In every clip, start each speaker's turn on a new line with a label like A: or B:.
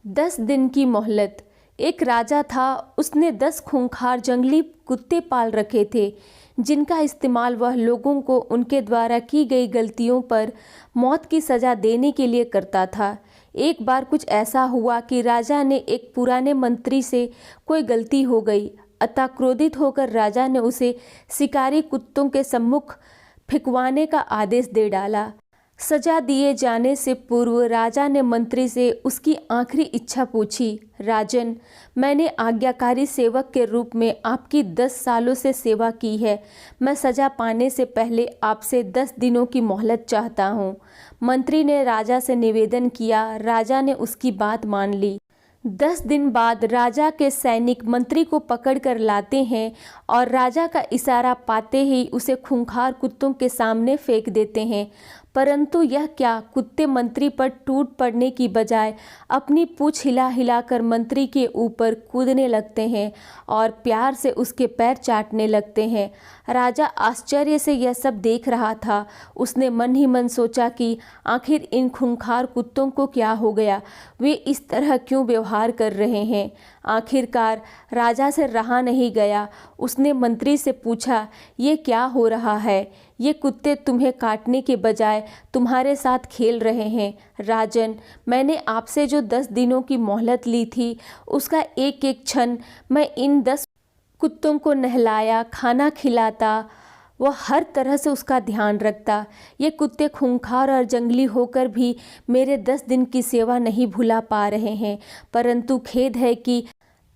A: 10 दिन की मोहलत। एक राजा था, उसने 10 खूंखार जंगली कुत्ते पाल रखे थे, जिनका इस्तेमाल वह लोगों को उनके द्वारा की गई गलतियों पर मौत की सज़ा देने के लिए करता था। एक बार कुछ ऐसा हुआ कि राजा ने एक पुराने मंत्री से कोई गलती हो गई, अतः क्रोधित होकर राजा ने उसे शिकारी कुत्तों के सम्मुख फेंकवाने का आदेश दे डाला। सजा दिए जाने से पूर्व राजा ने मंत्री से उसकी आखिरी इच्छा पूछी। राजन, मैंने आज्ञाकारी सेवक के रूप में आपकी 10 सालों से सेवा की है। मैं सजा पाने से पहले आपसे 10 दिनों की मोहलत चाहता हूँ। मंत्री ने राजा से निवेदन किया। राजा ने उसकी बात मान ली। 10 दिन बाद राजा के सैनिक मंत्री को पकड़ कर लाते हैं और राजा का इशारा पाते ही उसे खूंखार कुत्तों के सामने फेंक देते हैं। परंतु यह क्या, कुत्ते मंत्री पर टूट पड़ने की बजाय अपनी पूंछ हिला हिलाकर मंत्री के ऊपर कूदने लगते हैं और प्यार से उसके पैर चाटने लगते हैं। राजा आश्चर्य से यह सब देख रहा था। उसने मन ही मन सोचा कि आखिर इन खूंखार कुत्तों को क्या हो गया, वे इस तरह क्यों व्यवहार कर रहे हैं। आखिरकार राजा से रहा नहीं गया। उसने मंत्री से पूछा, ये क्या हो रहा है? ये कुत्ते तुम्हें काटने के बजाय तुम्हारे साथ खेल रहे हैं। राजन, मैंने आपसे जो 10 दिनों की मोहलत ली थी, उसका एक एक क्षण मैं इन 10 कुत्तों को नहलाया, खाना खिलाता, वह हर तरह से उसका ध्यान रखता। ये कुत्ते खूंखार और जंगली होकर भी मेरे 10 दिन की सेवा नहीं भुला पा रहे हैं। परंतु खेद है कि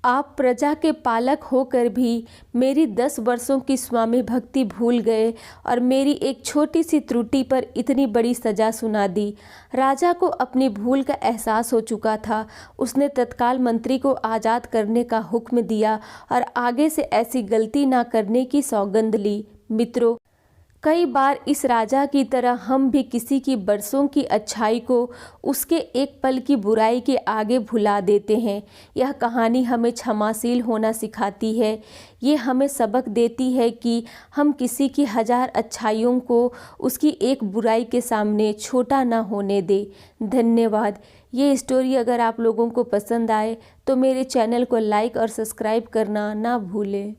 A: आप प्रजा के पालक होकर भी मेरी 10 वर्षों की स्वामी भक्ति भूल गए और मेरी एक छोटी सी त्रुटि पर इतनी बड़ी सजा सुना दी। राजा को अपनी भूल का एहसास हो चुका था। उसने तत्काल मंत्री को आज़ाद करने का हुक्म दिया और आगे से ऐसी गलती ना करने की सौगंध ली। मित्रों, कई बार इस राजा की तरह हम भी किसी की बरसों की अच्छाई को उसके एक पल की बुराई के आगे भुला देते हैं। यह कहानी हमें क्षमाशील होना सिखाती है। ये हमें सबक देती है कि हम किसी की 1000 अच्छाइयों को उसकी एक बुराई के सामने छोटा ना होने दें। धन्यवाद। ये स्टोरी अगर आप लोगों को पसंद आए तो मेरे चैनल को लाइक और सब्सक्राइब करना ना भूलें।